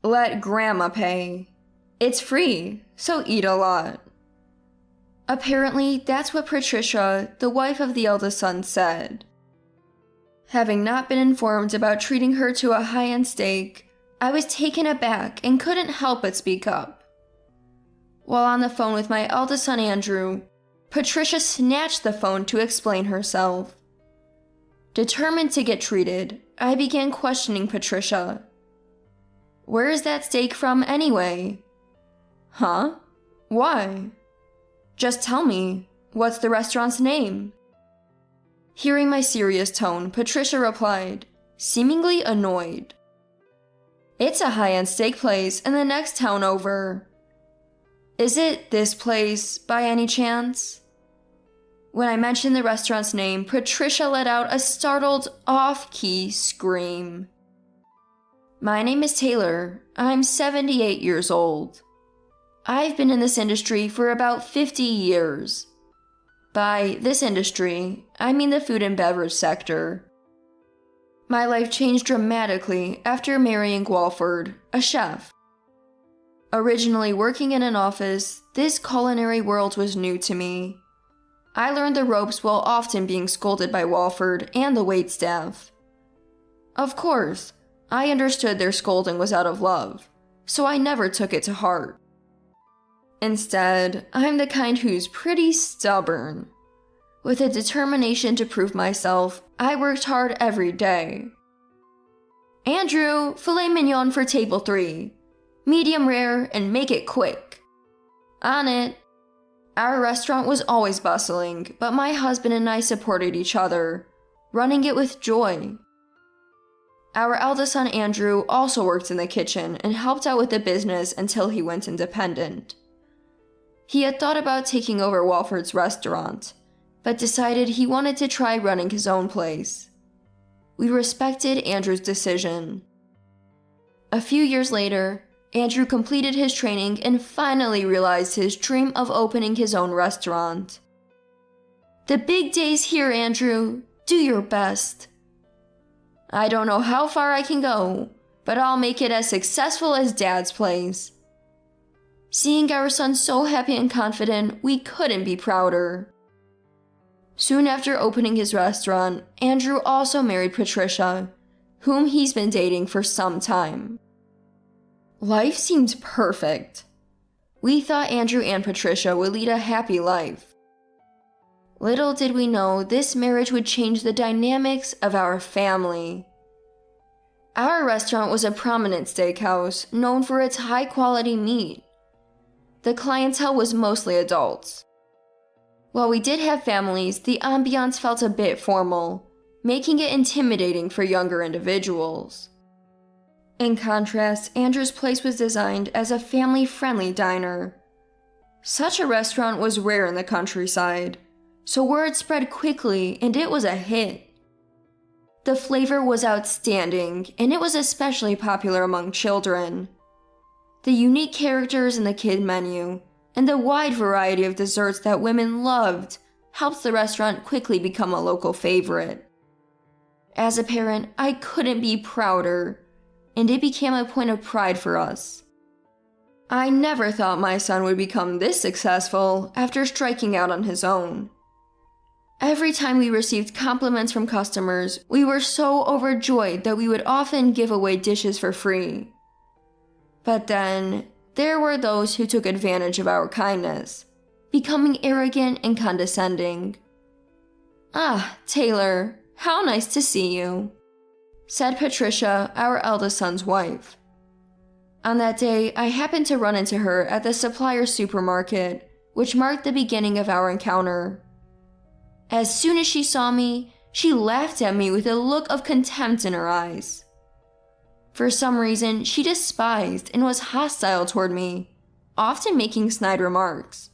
Let Grandma pay. It's free, so eat a lot. Apparently, that's what Patricia, the wife of the eldest son, said. Having not been informed about treating her to a high-end steak, I was taken aback and couldn't help but speak up. While on the phone with my eldest son Andrew, Patricia snatched the phone to explain herself. Determined to get treated, I began questioning Patricia. Where is that steak from anyway? Huh? Why? Just tell me, what's the restaurant's name? Hearing my serious tone, Patricia replied, seemingly annoyed. It's a high-end steak place in the next town over. Is it this place, by any chance? When I mentioned the restaurant's name, Patricia let out a startled, off-key scream. My name is Taylor. I'm 78 years old. I've been in this industry for about 50 years. By this industry, I mean the food and beverage sector. My life changed dramatically after marrying Walford, a chef. Originally working in an office, this culinary world was new to me. I learned the ropes while often being scolded by Walford and the waitstaff. Of course, I understood their scolding was out of love, so I never took it to heart. Instead, I'm the kind who's pretty stubborn. With a determination to prove myself, I worked hard every day. Andrew, filet mignon for table 3. Medium rare and make it quick. On it. Our restaurant was always bustling, but my husband and I supported each other, running it with joy. Our eldest son Andrew also worked in the kitchen and helped out with the business until he went independent. He had thought about taking over Walford's restaurant, but decided he wanted to try running his own place. We respected Andrew's decision. A few years later, Andrew completed his training and finally realized his dream of opening his own restaurant. The big day's here, Andrew. Do your best. I don't know how far I can go, but I'll make it as successful as Dad's place. Seeing our son so happy and confident, we couldn't be prouder. Soon after opening his restaurant, Andrew also married Patricia, whom he's been dating for some time. Life seemed perfect. We thought Andrew and Patricia would lead a happy life. Little did we know this marriage would change the dynamics of our family. Our restaurant was a prominent steakhouse known for its high-quality meat. The clientele was mostly adults. While we did have families, the ambiance felt a bit formal, making it intimidating for younger individuals. In contrast, Andrew's place was designed as a family-friendly diner. Such a restaurant was rare in the countryside, so word spread quickly and it was a hit. The flavor was outstanding, and it was especially popular among children. The unique characters in the kid menu, and the wide variety of desserts that women loved, helped the restaurant quickly become a local favorite. As a parent, I couldn't be prouder, and it became a point of pride for us. I never thought my son would become this successful after striking out on his own. Every time we received compliments from customers, we were so overjoyed that we would often give away dishes for free. But then, there were those who took advantage of our kindness, becoming arrogant and condescending. "Ah, Taylor, how nice to see you," said Patricia, our eldest son's wife. On that day, I happened to run into her at the supplier supermarket, which marked the beginning of our encounter. As soon as she saw me, she laughed at me with a look of contempt in her eyes. For some reason, she despised and was hostile toward me, often making snide remarks.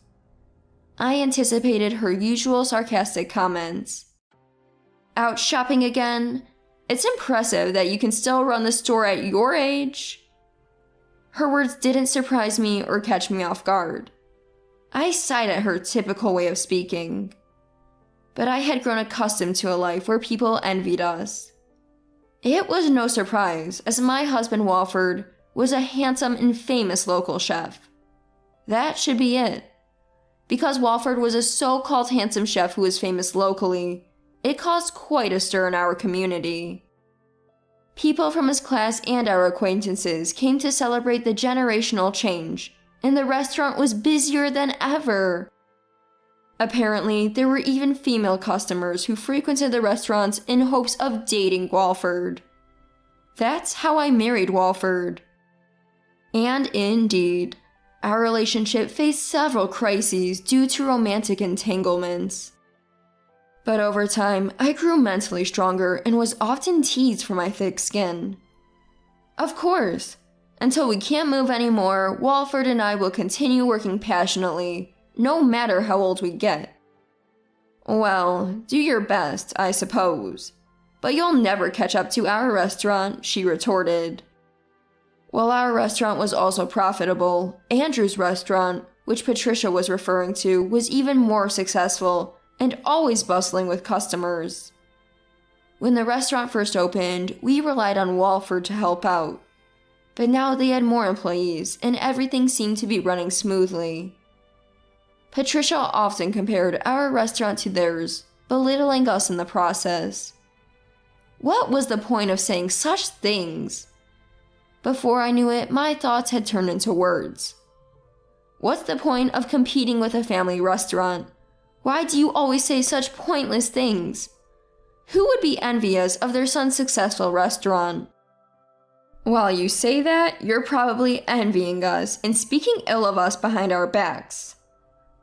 I anticipated her usual sarcastic comments. "Out shopping again? It's impressive that you can still run the store at your age." Her words didn't surprise me or catch me off guard. I sighed at her typical way of speaking. But I had grown accustomed to a life where people envied us. It was no surprise, as my husband Walford was a handsome and famous local chef. That should be it. Because Walford was a so-called handsome chef who was famous locally, it caused quite a stir in our community. People from his class and our acquaintances came to celebrate the generational change, and the restaurant was busier than ever. Apparently, there were even female customers who frequented the restaurants in hopes of dating Walford. That's how I married Walford. And indeed, our relationship faced several crises due to romantic entanglements. But over time, I grew mentally stronger and was often teased for my thick skin. Of course, until we can't move anymore, Walford and I will continue working passionately, no matter how old we get. Well, do your best, I suppose. But you'll never catch up to our restaurant, she retorted. While our restaurant was also profitable, Andrew's restaurant, which Patricia was referring to, was even more successful and always bustling with customers. When the restaurant first opened, we relied on Walford to help out. But now they had more employees, and everything seemed to be running smoothly. Patricia often compared our restaurant to theirs, belittling us in the process. What was the point of saying such things? Before I knew it, my thoughts had turned into words. What's the point of competing with a family restaurant? Why do you always say such pointless things? Who would be envious of their son's successful restaurant? While you say that, you're probably envying us and speaking ill of us behind our backs.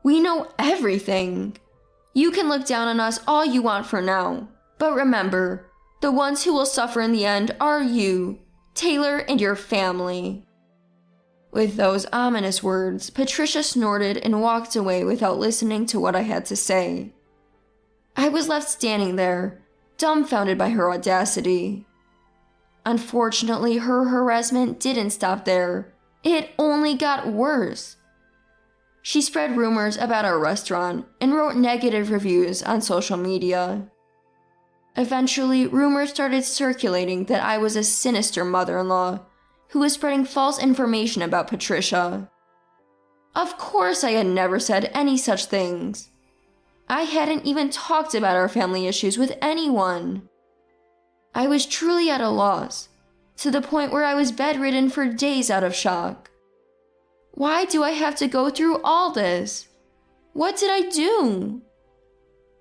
We know everything. You can look down on us all you want for now, but remember, the ones who will suffer in the end are you, Taylor, and your family. With those ominous words, Patricia snorted and walked away without listening to what I had to say. I was left standing there, dumbfounded by her audacity. Unfortunately, her harassment didn't stop there. It only got worse. She spread rumors about our restaurant and wrote negative reviews on social media. Eventually, rumors started circulating that I was a sinister mother-in-law who was spreading false information about Patricia. Of course I had never said any such things. I hadn't even talked about our family issues with anyone. I was truly at a loss, to the point where I was bedridden for days out of shock. Why do I have to go through all this? What did I do?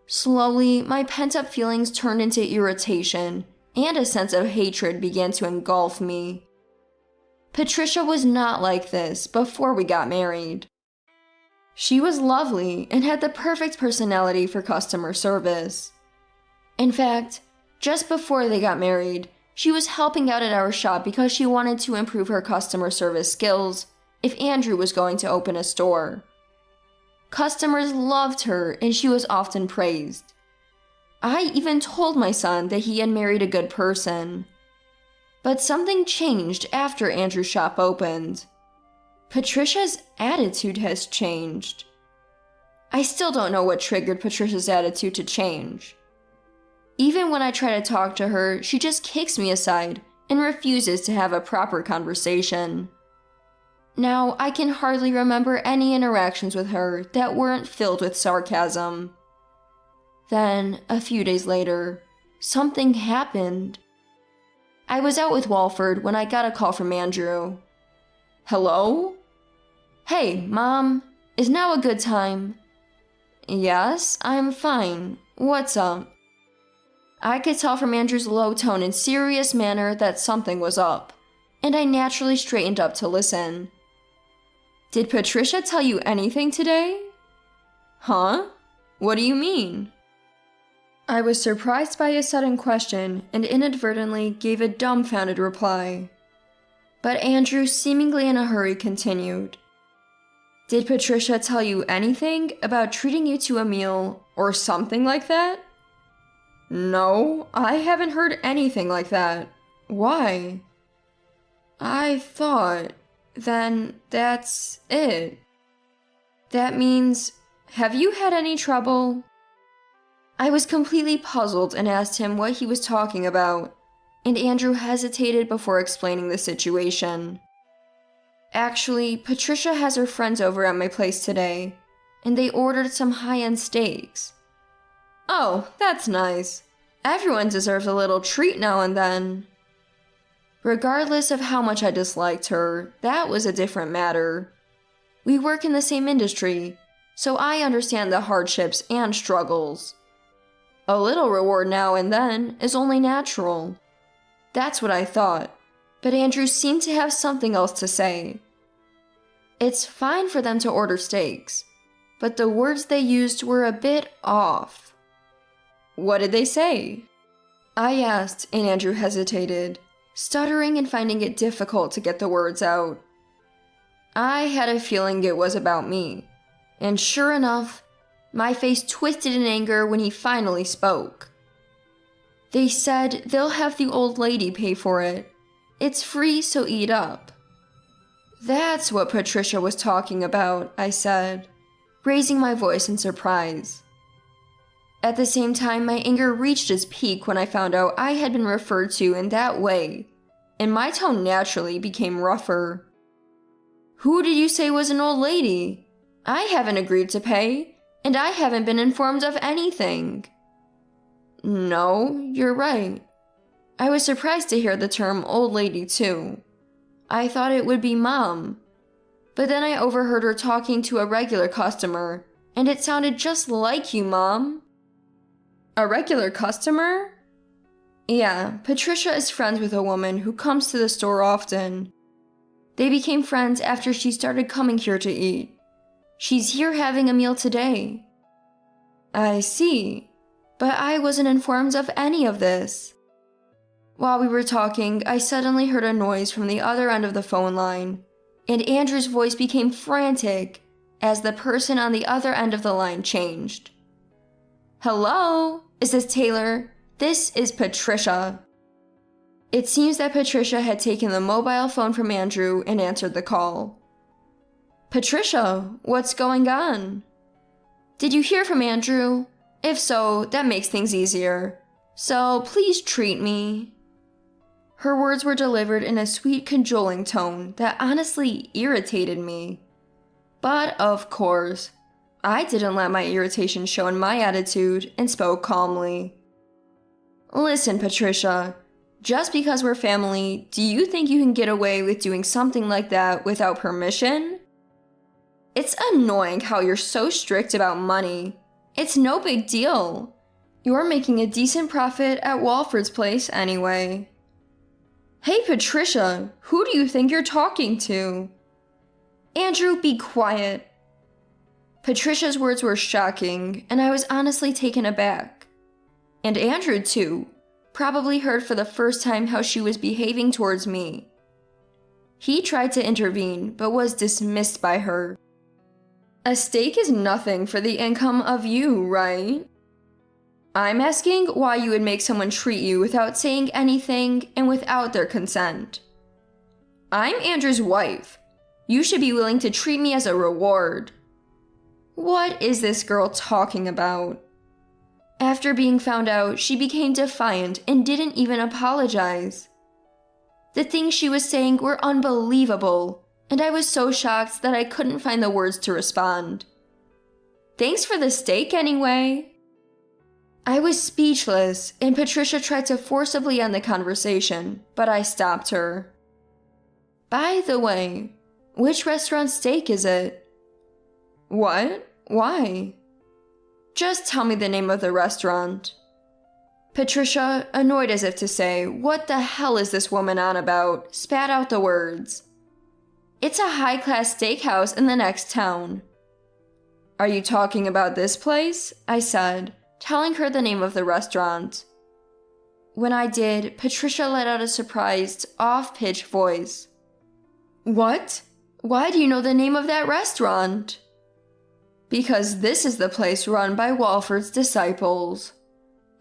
Slowly, my pent-up feelings turned into irritation, and a sense of hatred began to engulf me. Patricia was not like this before we got married. She was lovely and had the perfect personality for customer service. In fact, just before they got married, she was helping out at our shop because she wanted to improve her customer service skills if Andrew was going to open a store. Customers loved her and she was often praised. I even told my son that he had married a good person. But something changed after Andrew's shop opened. Patricia's attitude has changed. I still don't know what triggered Patricia's attitude to change. Even when I try to talk to her, she just kicks me aside and refuses to have a proper conversation. Now, I can hardly remember any interactions with her that weren't filled with sarcasm. Then, a few days later, something happened. I was out with Walford when I got a call from Andrew. Hello? Hey, Mom, is now a good time? Yes, I'm fine. What's up? I could tell from Andrew's low tone and serious manner that something was up, and I naturally straightened up to listen. Did Patricia tell you anything today? Huh? What do you mean? I was surprised by his sudden question and inadvertently gave a dumbfounded reply. But Andrew, seemingly in a hurry, continued. Did Patricia tell you anything about treating you to a meal or something like that? No, I haven't heard anything like that. Why? I thought, then that's it. That means, have you had any trouble? I was completely puzzled and asked him what he was talking about, and Andrew hesitated before explaining the situation. Actually, Patricia has her friends over at my place today, and they ordered some high-end steaks. Oh, that's nice. Everyone deserves a little treat now and then. Regardless of how much I disliked her, that was a different matter. We work in the same industry, so I understand the hardships and struggles. A little reward now and then is only natural. That's what I thought, but Andrew seemed to have something else to say. It's fine for them to order steaks, but the words they used were a bit off. What did they say? I asked, and Andrew hesitated, stuttering and finding it difficult to get the words out. I had a feeling it was about me, and sure enough, my face twisted in anger when he finally spoke. They said they'll have the old lady pay for it. It's free, so eat up. That's what Patricia was talking about, I said, raising my voice in surprise. At the same time, my anger reached its peak when I found out I had been referred to in that way, and my tone naturally became rougher. Who did you say was an old lady? I haven't agreed to pay, and I haven't been informed of anything. No, you're right. I was surprised to hear the term old lady too. I thought it would be Mom. But then I overheard her talking to a regular customer, and it sounded just like you, Mom. A regular customer? Yeah, Patricia is friends with a woman who comes to the store often. They became friends after she started coming here to eat. She's here having a meal today. I see, but I wasn't informed of any of this. While we were talking, I suddenly heard a noise from the other end of the phone line, and Andrew's voice became frantic as the person on the other end of the line changed. Hello? Is this Taylor? This is Patricia. It seems that Patricia had taken the mobile phone from Andrew and answered the call. Patricia, what's going on? Did you hear from Andrew? If so, that makes things easier. So please treat me. Her words were delivered in a sweet, cajoling tone that honestly irritated me. But of course, I didn't let my irritation show in my attitude and spoke calmly. Listen, Patricia, just because we're family, do you think you can get away with doing something like that without permission? It's annoying how you're so strict about money. It's no big deal. You're making a decent profit at Walford's place anyway. Hey, Patricia, who do you think you're talking to? Andrew, be quiet. Patricia's words were shocking, and I was honestly taken aback. And Andrew, too, probably heard for the first time how she was behaving towards me. He tried to intervene, but was dismissed by her. A steak is nothing for the income of you, right? I'm asking why you would make someone treat you without saying anything and without their consent. I'm Andrew's wife. You should be willing to treat me as a reward. What is this girl talking about? After being found out, she became defiant and didn't even apologize. The things she was saying were unbelievable, and I was so shocked that I couldn't find the words to respond. Thanks for the steak anyway. I was speechless, and Patricia tried to forcibly end the conversation, but I stopped her. By the way, which restaurant's steak is it? What? Why? Just tell me the name of the restaurant. Patricia, annoyed as if to say, what the hell is this woman on about, spat out the words. It's a high-class steakhouse in the next town. Are you talking about this place? I said, telling her the name of the restaurant. When I did, Patricia let out a surprised, off-pitch voice. What? Why do you know the name of that restaurant? Because this is the place run by Walford's disciples.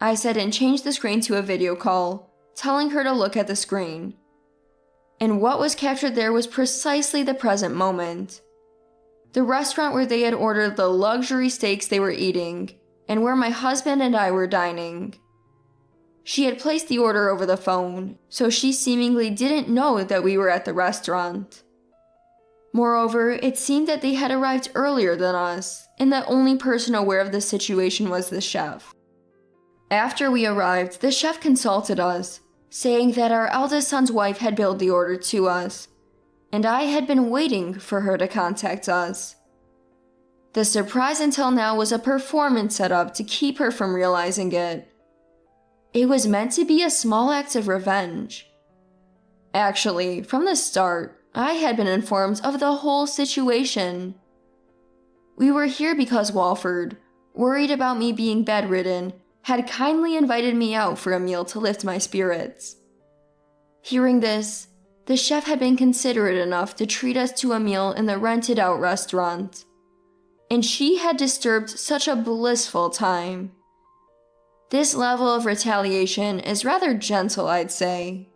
I said and changed the screen to a video call, telling her to look at the screen. And what was captured there was precisely the present moment. The restaurant where they had ordered the luxury steaks they were eating, and where my husband and I were dining. She had placed the order over the phone, so she seemingly didn't know that we were at the restaurant. Moreover, it seemed that they had arrived earlier than us, and the only person aware of the situation was the chef. After we arrived, the chef consulted us, saying that our eldest son's wife had billed the order to us, and I had been waiting for her to contact us. The surprise until now was a performance set up to keep her from realizing it. It was meant to be a small act of revenge. Actually, from the start, I had been informed of the whole situation. We were here because Walford, worried about me being bedridden, had kindly invited me out for a meal to lift my spirits. Hearing this, the chef had been considerate enough to treat us to a meal in the rented-out restaurant, and she had disturbed such a blissful time. This level of retaliation is rather gentle, I'd say.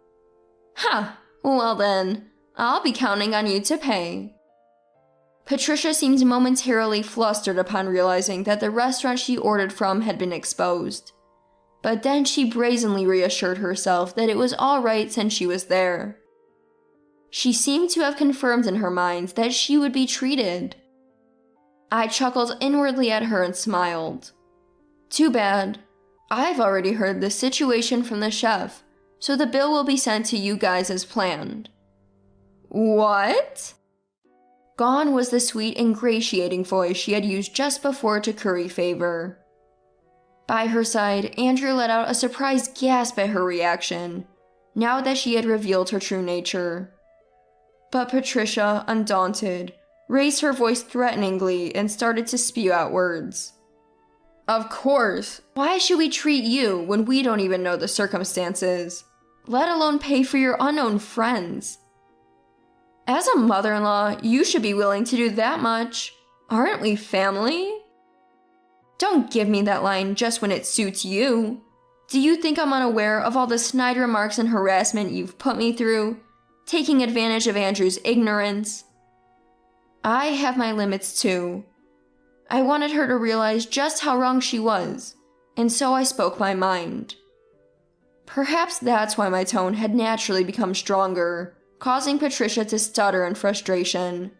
Well then, I'll be counting on you to pay. Patricia seemed momentarily flustered upon realizing that the restaurant she ordered from had been exposed. But then she brazenly reassured herself that it was all right since she was there. She seemed to have confirmed in her mind that she would be treated. I chuckled inwardly at her and smiled. Too bad. I've already heard the situation from the chef, so the bill will be sent to you guys as planned. What? Gone was the sweet, ingratiating voice she had used just before to curry favor. By her side, Andrew let out a surprised gasp at her reaction, now that she had revealed her true nature. But Patricia, undaunted, raised her voice threateningly and started to spew out words. Of course, why should we treat you when we don't even know the circumstances, let alone pay for your unknown friends? As a mother-in-law, you should be willing to do that much. Aren't we family? Don't give me that line just when it suits you. Do you think I'm unaware of all the snide remarks and harassment you've put me through, taking advantage of Andrew's ignorance? I have my limits too. I wanted her to realize just how wrong she was, and so I spoke my mind. Perhaps that's why my tone had naturally become stronger, causing Patricia to stutter in frustration.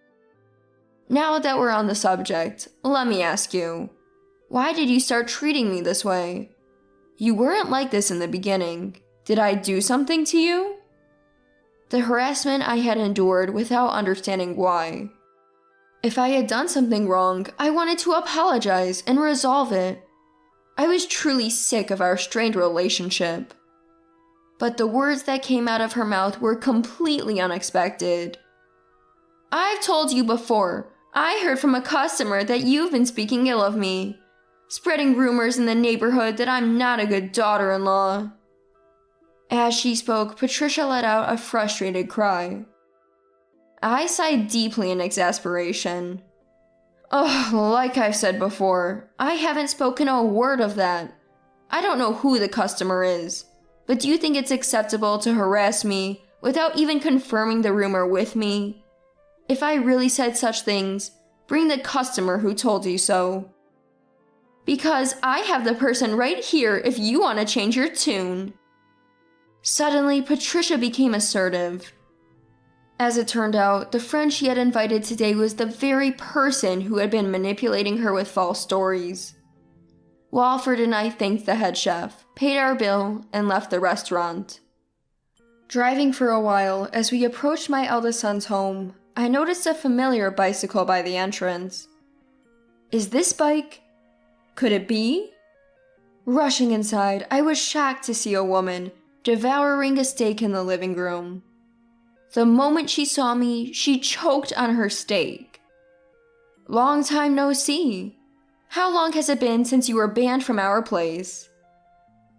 Now that we're on the subject, let me ask you, why did you start treating me this way? You weren't like this in the beginning. Did I do something to you? The harassment I had endured without understanding why. If I had done something wrong, I wanted to apologize and resolve it. I was truly sick of our strained relationship. But the words that came out of her mouth were completely unexpected. I've told you before, I heard from a customer that you've been speaking ill of me, spreading rumors in the neighborhood that I'm not a good daughter-in-law. As she spoke, Patricia let out a frustrated cry. I sighed deeply in exasperation. Like I've said before, I haven't spoken a word of that. I don't know who the customer is. But do you think it's acceptable to harass me without even confirming the rumor with me? If I really said such things, bring the customer who told you so. Because I have the person right here if you want to change your tune. Suddenly, Patricia became assertive. As it turned out, the friend she had invited today was the very person who had been manipulating her with false stories. Walford and I thanked the head chef, paid our bill, and left the restaurant. Driving for a while, as we approached my eldest son's home, I noticed a familiar bicycle by the entrance. Is this bike? Could it be? Rushing inside, I was shocked to see a woman devouring a steak in the living room. The moment she saw me, she choked on her steak. Long time no see. How long has it been since you were banned from our place?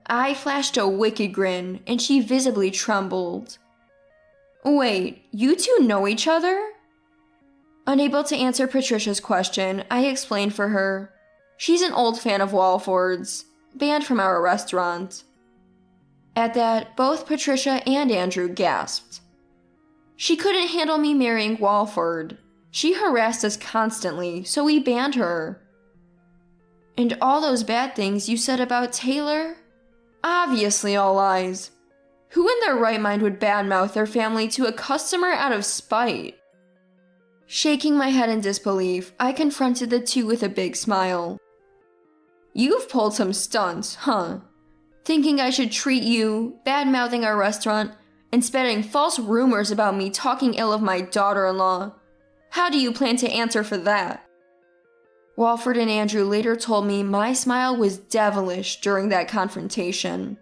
I flashed a wicked grin, and she visibly trembled. Wait, you two know each other? Unable to answer Patricia's question, I explained for her. She's an old fan of Walford's, banned from our restaurant. At that, both Patricia and Andrew gasped. She couldn't handle me marrying Walford. She harassed us constantly, so we banned her. And all those bad things you said about Taylor? Obviously all lies. Who in their right mind would badmouth their family to a customer out of spite? Shaking my head in disbelief, I confronted the two with a big smile. You've pulled some stunts, huh? Thinking I should treat you, bad-mouthing our restaurant, and spreading false rumors about me talking ill of my daughter-in-law. How do you plan to answer for that? Walford and Andrew later told me my smile was devilish during that confrontation.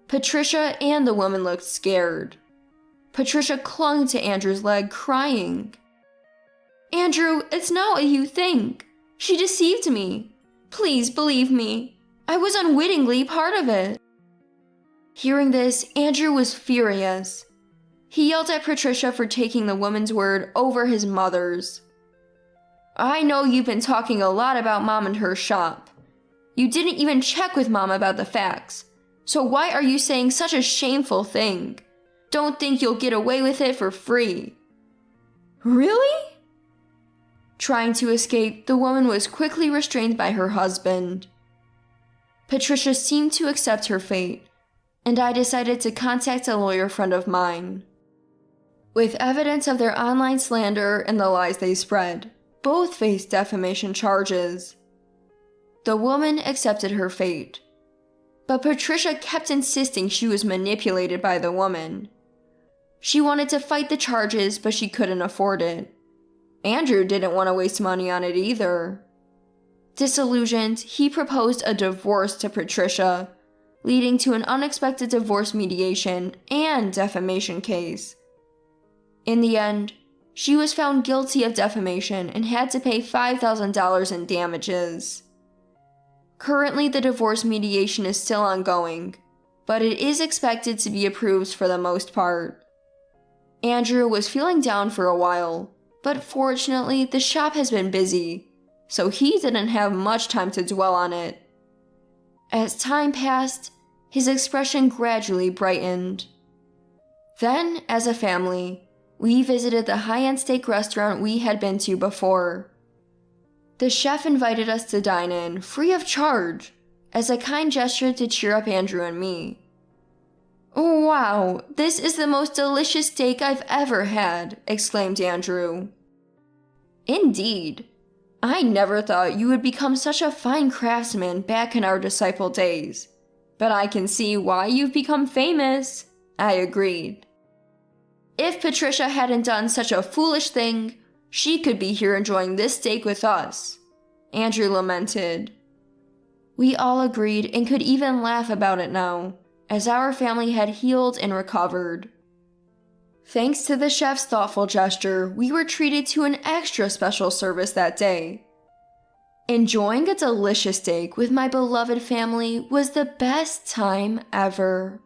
Patricia and the woman looked scared. Patricia clung to Andrew's leg, crying. Andrew, it's not what you think. She deceived me. Please believe me. I was unwittingly part of it. Hearing this, Andrew was furious. He yelled at Patricia for taking the woman's word over his mother's. I know you've been talking a lot about Mom and her shop. You didn't even check with Mom about the facts. So why are you saying such a shameful thing? Don't think you'll get away with it for free. Really? Trying to escape, the woman was quickly restrained by her husband. Patricia seemed to accept her fate, and I decided to contact a lawyer friend of mine. With evidence of their online slander and the lies they spread, both faced defamation charges. The woman accepted her fate, but Patricia kept insisting she was manipulated by the woman. She wanted to fight the charges, but she couldn't afford it. Andrew didn't want to waste money on it either. Disillusioned, he proposed a divorce to Patricia, leading to an unexpected divorce mediation and defamation case. In the end, she was found guilty of defamation and had to pay $5,000 in damages. Currently, the divorce mediation is still ongoing, but it is expected to be approved for the most part. Andrew was feeling down for a while, but fortunately, the shop has been busy, so he didn't have much time to dwell on it. As time passed, his expression gradually brightened. Then, as a family, we visited the high-end steak restaurant we had been to before. The chef invited us to dine in, free of charge, as a kind gesture to cheer up Andrew and me. Wow, this is the most delicious steak I've ever had, exclaimed Andrew. Indeed. I never thought you would become such a fine craftsman back in our disciple days, but I can see why you've become famous, I agreed. If Patricia hadn't done such a foolish thing, she could be here enjoying this steak with us, Andrew lamented. We all agreed and could even laugh about it now, as our family had healed and recovered. Thanks to the chef's thoughtful gesture, we were treated to an extra special service that day. Enjoying a delicious steak with my beloved family was the best time ever.